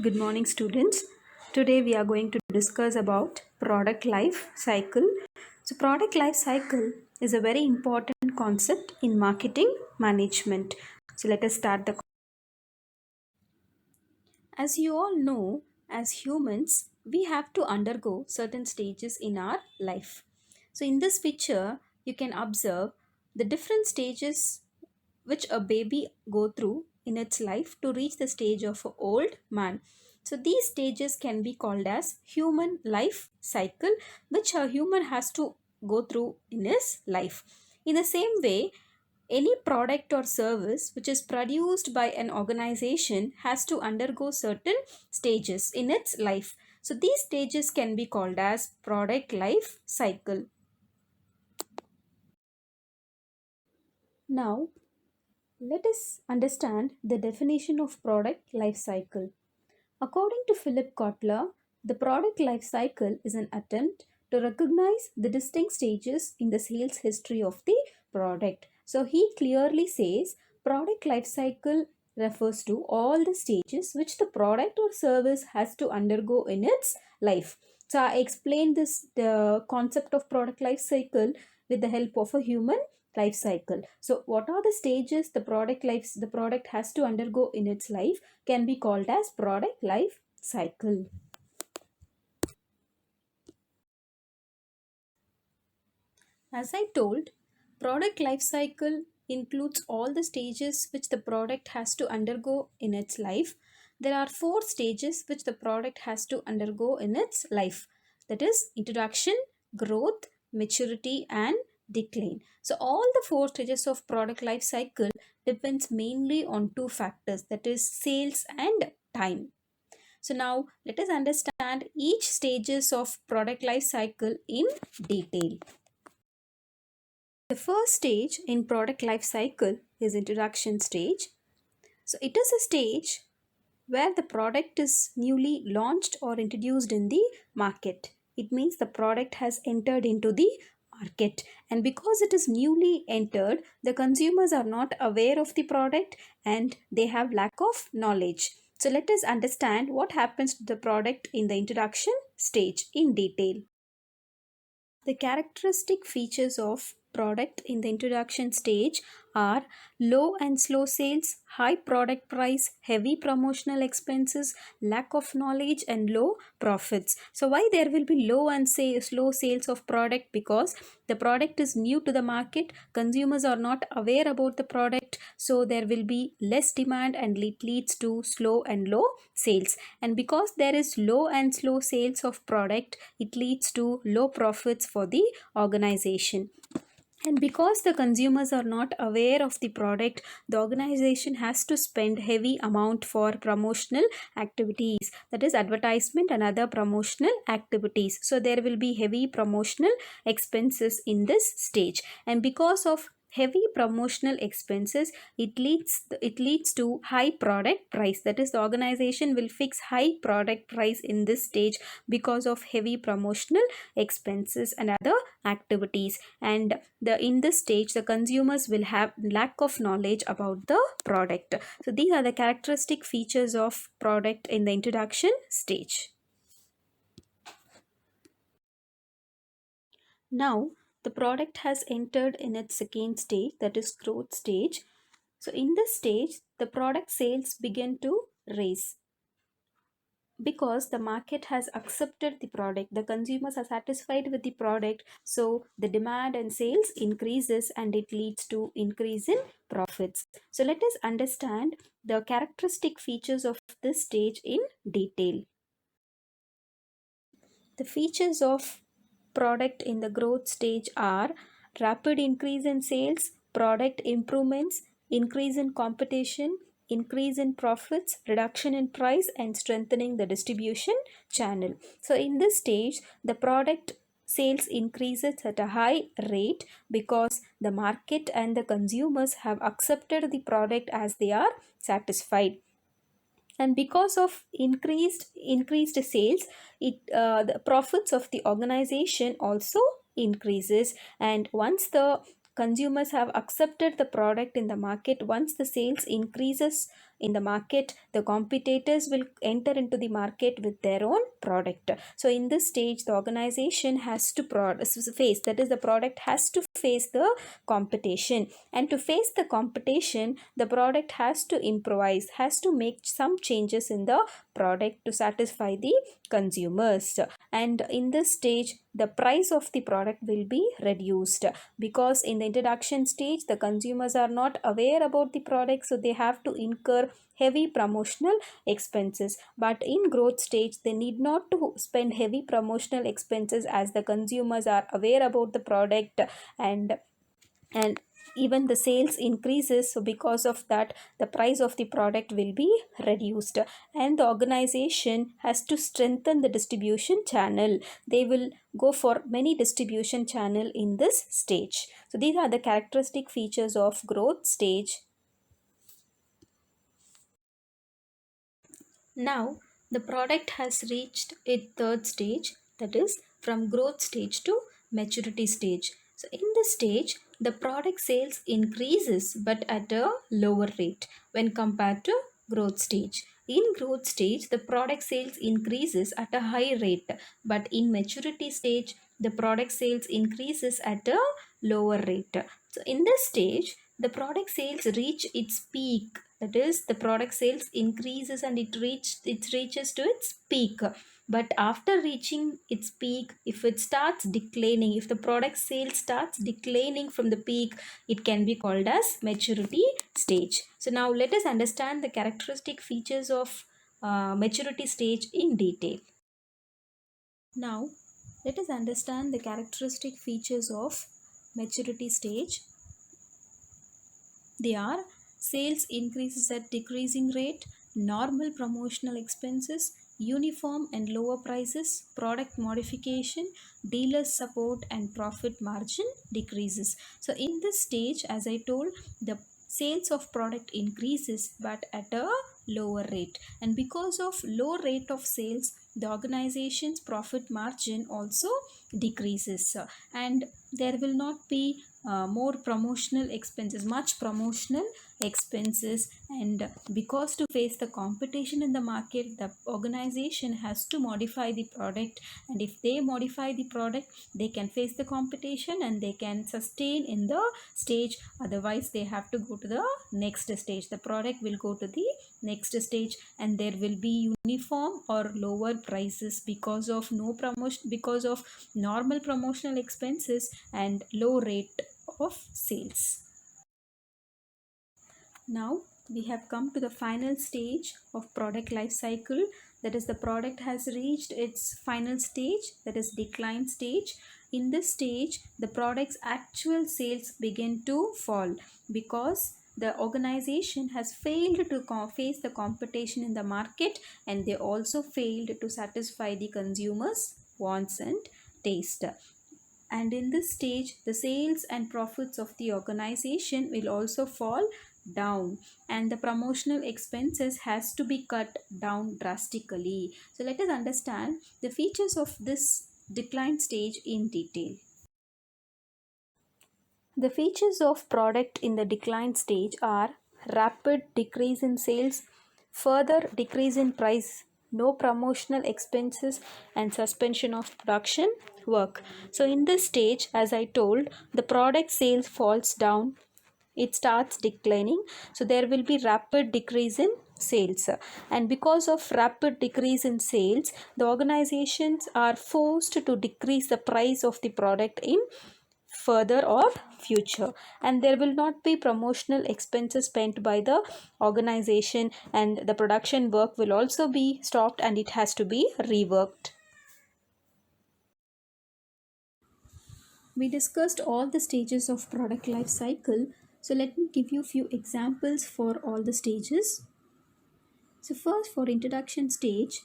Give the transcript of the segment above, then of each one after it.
Good morning, students. Today we are going to discuss about product life cycle. So product life cycle is a very important concept in marketing management. So let us start the. As you all know, as humans, we have to undergo certain stages in our life. So in this picture, you can observe the different stages which a baby go through in its life to reach the stage of an old man. So these stages can be called as human life cycle, which a human has to go through in his life. In the same way, any product or service which is produced by an organization has to undergo certain stages in its life. So these stages can be called as product life cycle. Now, let us understand the definition of product life cycle. According to Philip Kotler, the product life cycle is an attempt to recognize the distinct stages in the sales history of the product. So he clearly says product life cycle refers to all the stages which the product or service has to undergo in its life. So I explained the concept of product life cycle with the help of a human life cycle. So what are the stages the product has to undergo in its life can be called as product life cycle. As I told, product life cycle includes all the stages which the product has to undergo in its life. There are four stages which the product has to undergo in its life. That is introduction, growth, maturity and decline. So all the four stages of product life cycle depends mainly on two factors, that is sales and time. So now let us understand each stages of product life cycle in detail. The first stage in product life cycle is introduction stage. So it is a stage where the product is newly launched or introduced in the market. It means the product has entered into the market, and because it is newly entered, the consumers are not aware of the product and they have lack of knowledge. So let us understand what happens to the product in the introduction stage in detail. The characteristic features of product in the introduction stage are low and slow sales, high product price, heavy promotional expenses, lack of knowledge and low profits. So why there will be low and slow sales of product? Because the product is new to the market, consumers are not aware about the product, so there will be less demand and it leads to slow and low sales. And because there is low and slow sales of product, it leads to low profits for the organization. And because the consumers are not aware of the product, the organization has to spend heavy amount for promotional activities, that is advertisement and other promotional activities. So there will be heavy promotional expenses in this stage, and because of heavy promotional expenses, it leads to high product price, that is the organization will fix high product price in this stage because of heavy promotional expenses and other activities. And in this stage the consumers will have lack of knowledge about the product. So these are the characteristic features of product in the introduction stage. Now the product has entered in its second stage, that is growth stage. So in this stage the product sales begin to rise because the market has accepted the product, the consumers are satisfied with the product, so the demand and sales increases and it leads to increase in profits. So let us understand the characteristic features of this stage in detail. The features of product in the growth stage are rapid increase in sales, product improvements, increase in competition, increase in profits, reduction in price, and strengthening the distribution channel. So in this stage, the product sales increases at a high rate because the market and the consumers have accepted the product as they are satisfied. And because of increased sales, the profits of the organization also increases. And once the consumers have accepted the product in the market, once the sales increases in the market, the competitors will enter into the market with their own product. So in this stage, the organization has to face, that is, the product has to face the competition, and to face the competition, the product has to improvise, has to make some changes in the product to satisfy the consumers. And in this stage, the price of the product will be reduced, because in the introduction stage, the consumers are not aware about the product, so they have to incur heavy promotional expenses. But in growth stage, they need not to spend heavy promotional expenses, as the consumers are aware about the product, and even the sales increases. So because of that, the price of the product will be reduced, and the organization has to strengthen the distribution channel. They will go for many distribution channel in this stage. So these are the characteristic features of growth stage. Now, the product has reached its third stage, that is from growth stage to maturity stage. So, in this stage, the product sales increases but at a lower rate when compared to growth stage. In growth stage, the product sales increases at a high rate, but in maturity stage, the product sales increases at a lower rate. So, in this stage, the product sales reach its peak, that is, the product sales increases and it reaches to its peak. But after reaching its peak, if it starts declining, if the product sales starts declining from the peak, it can be called as maturity stage. So now let us understand the characteristic features of maturity stage in detail. Now let us understand the characteristic features of maturity stage. They are sales increases at decreasing rate, normal promotional expenses, uniform and lower prices, product modification, dealer support, and profit margin decreases. So in this stage, as I told, the sales of product increases but at a lower rate, and because of low rate of sales, the organization's profit margin also decreases, and there will not be more promotional expenses, much promotional expenses. And because to face the competition in the market, the organization has to modify the product, and if they modify the product, they can face the competition and they can sustain in the stage. Otherwise, they have to go to the next stage. The product will go to the next stage, and there will be uniform or lower prices because of no promotion, because of normal promotional expenses and low rate of sales. Now we have come to the final stage of product life cycle, that is, the product has reached its final stage, that is decline stage. In this stage, the product's actual sales begin to fall because the organization has failed to face the competition in the market, and they also failed to satisfy the consumers' wants and taste. And in this stage, the sales and profits of the organization will also fall down, and the promotional expenses has to be cut down drastically. So let us understand the features of this decline stage in detail. The features of product in the decline stage are rapid decrease in sales, further decrease in price, no promotional expenses, and suspension of production work. So in this stage, as I told, the product sales falls down, it starts declining, so there will be rapid decrease in sales, and because of rapid decrease in sales, the organizations are forced to decrease the price of the product in further or future, and there will not be promotional expenses spent by the organization, and the production work will also be stopped and it has to be reworked. We discussed all the stages of product life cycle, so let me give you a few examples for all the stages. So first, for introduction stage,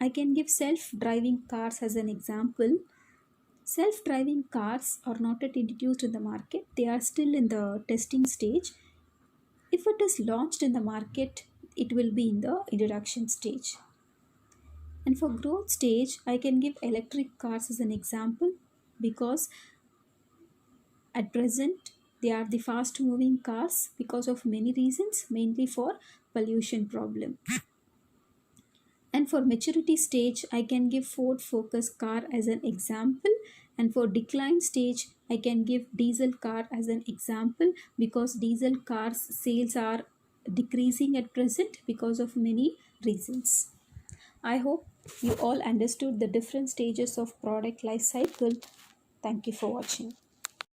I can give self-driving cars as an example. Self-driving cars are not yet introduced in the market, they are still in the testing stage. If it is launched in the market, it will be in the introduction stage. And for growth stage, I can give electric cars as an example, because At present, they are the fast moving cars because of many reasons, mainly for pollution problem. And for maturity stage, I can give Ford Focus car as an example. And for decline stage, I can give diesel car as an example because diesel cars sales are decreasing at present because of many reasons. I hope you all understood the different stages of product life cycle. Thank you for watching.